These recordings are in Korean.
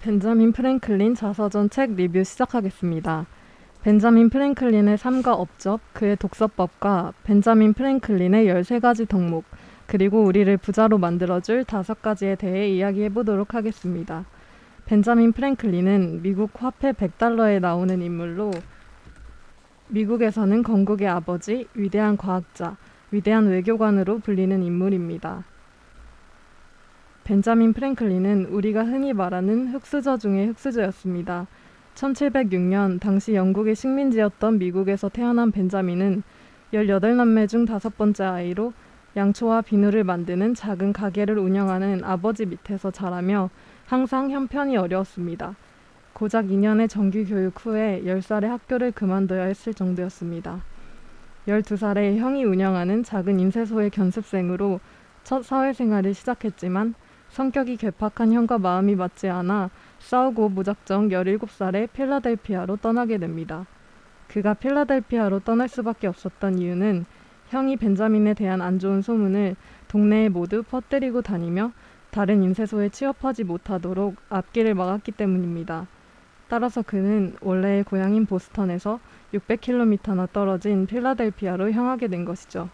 벤자민 프랭클린 자서전 책 리뷰 시작하겠습니다. 벤자민 프랭클린의 삶과 업적, 그의 독서법과 벤자민 프랭클린의 13가지 덕목, 그리고 우리를 부자로 만들어줄 5가지에 대해 이야기해보도록 하겠습니다. 벤자민 프랭클린은 미국 화폐 100달러에 나오는 인물로 미국에서는 건국의 아버지, 위대한 과학자, 위대한 외교관으로 불리는 인물입니다. 벤자민 프랭클린은 우리가 흔히 말하는 흑수저 중의 흑수저였습니다. 1706년 당시 영국의 식민지였던 미국에서 태어난 벤자민은 18남매 중 5번째 아이로 양초와 비누를 만드는 작은 가게를 운영하는 아버지 밑에서 자라며 항상 형편이 어려웠습니다. 고작 2년의 정규 교육 후에 10살에 학교를 그만둬야 했을 정도였습니다. 12살에 형이 운영하는 작은 인쇄소의 견습생으로 첫 사회생활을 시작했지만 성격이 괴팍한 형과 마음이 맞지 않아 싸우고 무작정 17살에 필라델피아로 떠나게 됩니다. 그가 필라델피아로 떠날 수밖에 없었던 이유는 형이 벤자민에 대한 안 좋은 소문을 동네에 모두 퍼뜨리고 다니며 다른 인쇄소에 취업하지 못하도록 앞길을 막았기 때문입니다. 따라서 그는 원래의 고향인 보스턴에서 600km나 떨어진 필라델피아로 향하게 된 것이죠.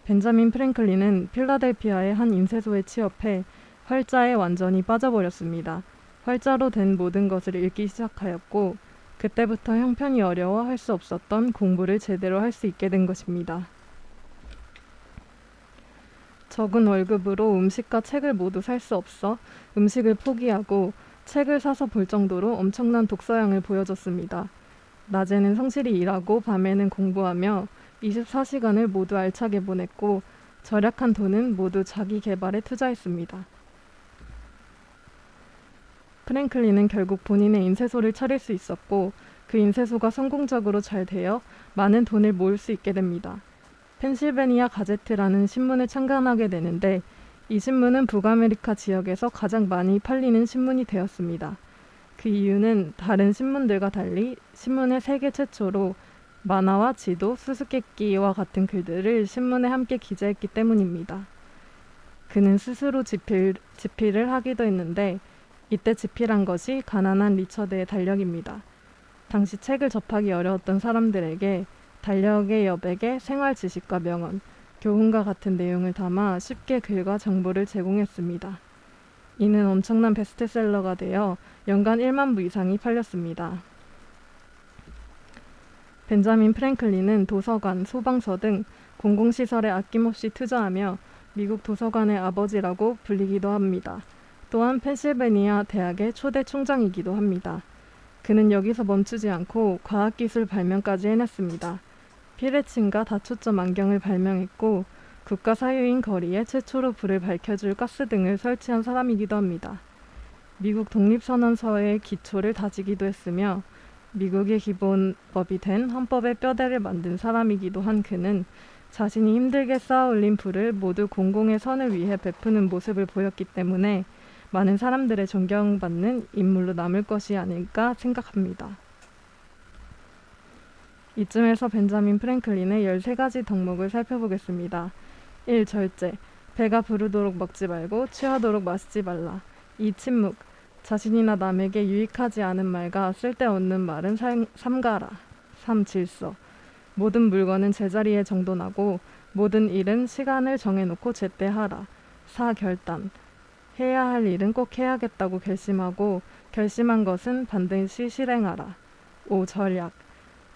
벤자민 프랭클린은 필라델피아의 한 인쇄소에 취업해 활자에 완전히 빠져버렸습니다. 활자로 된 모든 것을 읽기 시작하였고 그때부터 형편이 어려워 할 수 없었던 공부를 제대로 할 수 있게 된 것입니다. 적은 월급으로 음식과 책을 모두 살 수 없어 음식을 포기하고 책을 사서 볼 정도로 엄청난 독서량을 보여줬습니다. 낮에는 성실히 일하고 밤에는 공부하며 24시간을 모두 알차게 보냈고 절약한 돈은 모두 자기 개발에 투자했습니다. 프랭클린은 결국 본인의 인쇄소를 차릴 수 있었고 그 인쇄소가 성공적으로 잘 되어 많은 돈을 모을 수 있게 됩니다. 펜실베니아 가제트라는 신문을 창간하게 되는데 이 신문은 북아메리카 지역에서 가장 많이 팔리는 신문이 되었습니다. 그 이유는 다른 신문들과 달리 신문의 세계 최초로 만화와 지도, 수수께끼와 같은 글들을 신문에 함께 기재했기 때문입니다. 그는 스스로 집필을 하기도 했는데 이때 집필한 것이 가난한 리처드의 달력입니다. 당시 책을 접하기 어려웠던 사람들에게 달력의 여백에 생활 지식과 명언, 교훈과 같은 내용을 담아 쉽게 글과 정보를 제공했습니다. 이는 엄청난 베스트셀러가 되어 연간 1만 부 이상이 팔렸습니다. 벤자민 프랭클린은 도서관, 소방서 등 공공시설에 아낌없이 투자하며 미국 도서관의 아버지라고 불리기도 합니다. 또한 펜실베니아 대학의 초대 총장이기도 합니다. 그는 여기서 멈추지 않고 과학기술 발명까지 해냈습니다. 피레침과 다초점 안경을 발명했고 국가 사유인 거리에 최초로 불을 밝혀줄 가스 등을 설치한 사람이기도 합니다. 미국 독립선언서의 기초를 다지기도 했으며 미국의 기본법이 된 헌법의 뼈대를 만든 사람이기도 한 그는 자신이 힘들게 쌓아올린 불을 모두 공공의 선을 위해 베푸는 모습을 보였기 때문에 많은 사람들의 존경받는 인물로 남을 것이 아닐까 생각합니다. 이쯤에서 벤자민 프랭클린의 13가지 덕목을 살펴보겠습니다. 1. 절제. 배가 부르도록 먹지 말고 취하도록 마시지 말라. 2. 침묵. 자신이나 남에게 유익하지 않은 말과 쓸데없는 말은 삼가라. 3. 질서. 모든 물건은 제자리에 정돈하고 모든 일은 시간을 정해놓고 제때 하라. 4. 결단. 해야 할 일은 꼭 해야겠다고 결심하고 결심한 것은 반드시 실행하라. 5. 절약.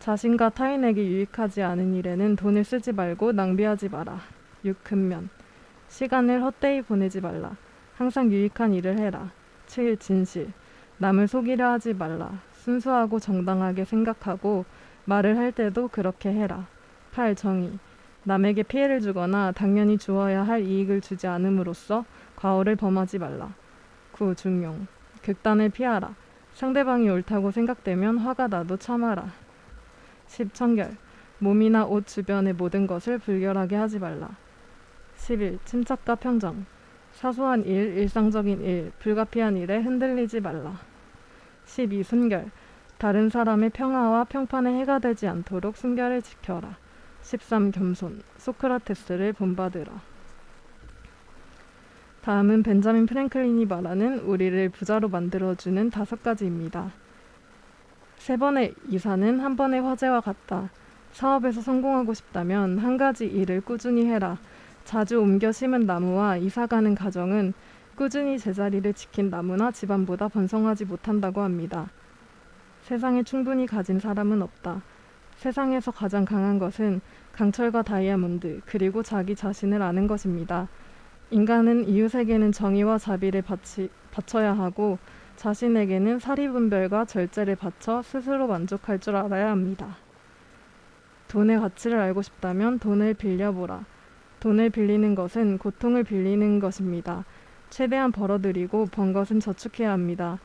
자신과 타인에게 유익하지 않은 일에는 돈을 쓰지 말고 낭비하지 마라. 6. 근면. 시간을 헛되이 보내지 말라. 항상 유익한 일을 해라. 7. 진실. 남을 속이려 하지 말라. 순수하고 정당하게 생각하고 말을 할 때도 그렇게 해라. 8. 정의. 남에게 피해를 주거나 당연히 주어야 할 이익을 주지 않음으로써 과오를 범하지 말라. 9. 중용. 극단을 피하라. 상대방이 옳다고 생각되면 화가 나도 참아라. 10. 청결. 몸이나 옷 주변의 모든 것을 불결하게 하지 말라. 11. 침착과 평정. 사소한 일, 일상적인 일, 불가피한 일에 흔들리지 말라. 12. 순결. 다른 사람의 평화와 평판에 해가 되지 않도록 순결을 지켜라. 13. 겸손. 소크라테스를 본받으라. 다음은 벤자민 프랭클린이 말하는 우리를 부자로 만들어주는 5가지입니다. 3번의 이사는 한 번의 화제와 같다. 사업에서 성공하고 싶다면 한 가지 일을 꾸준히 해라. 자주 옮겨 심은 나무와 이사가는 가정은 꾸준히 제자리를 지킨 나무나 집안보다 번성하지 못한다고 합니다. 세상에 충분히 가진 사람은 없다. 세상에서 가장 강한 것은 강철과 다이아몬드, 그리고 자기 자신을 아는 것입니다. 인간은 이웃에게는 정의와 자비를 바쳐야 하고 자신에게는 사리분별과 절제를 바쳐 스스로 만족할 줄 알아야 합니다. 돈의 가치를 알고 싶다면 돈을 빌려보라. 돈을 빌리는 것은 고통을 빌리는 것입니다. 최대한 벌어들이고 번 것은 저축해야 합니다.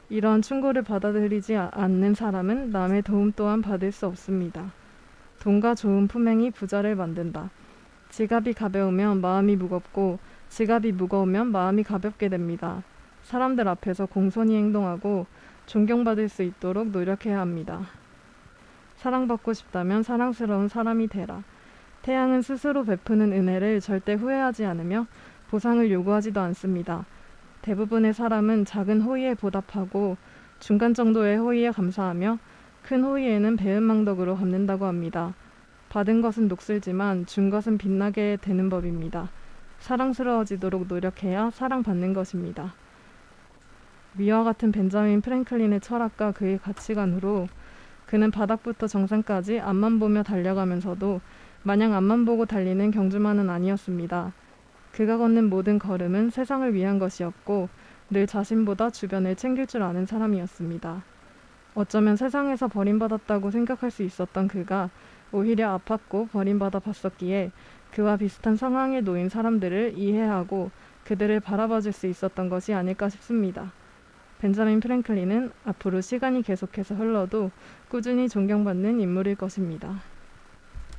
이런 충고를 받아들이지 않는 사람은 남의 도움 또한 받을 수 없습니다. 돈과 좋은 품행이 부자를 만든다. 지갑이 가벼우면 마음이 무겁고 지갑이 무거우면 마음이 가볍게 됩니다. 사람들 앞에서 공손히 행동하고 존경받을 수 있도록 노력해야 합니다. 사랑받고 싶다면 사랑스러운 사람이 되라. 태양은 스스로 베푸는 은혜를 절대 후회하지 않으며 보상을 요구하지도 않습니다. 대부분의 사람은 작은 호의에 보답하고 중간 정도의 호의에 감사하며 큰 호의에는 배은망덕으로 갚는다고 합니다. 받은 것은 녹슬지만 준 것은 빛나게 되는 법입니다. 사랑스러워지도록 노력해야 사랑받는 것입니다. 위와 같은 벤자민 프랭클린의 철학과 그의 가치관으로 그는 바닥부터 정상까지 앞만 보며 달려가면서도 마냥 앞만 보고 달리는 경주만은 아니었습니다. 그가 걷는 모든 걸음은 세상을 위한 것이었고 늘 자신보다 주변을 챙길 줄 아는 사람이었습니다. 어쩌면 세상에서 버림받았다고 생각할 수 있었던 그가 오히려 아팠고 버림받아 봤었기에 그와 비슷한 상황에 놓인 사람들을 이해하고 그들을 바라봐줄 수 있었던 것이 아닐까 싶습니다. 벤자민 프랭클린은 앞으로 시간이 계속해서 흘러도 꾸준히 존경받는 인물일 것입니다.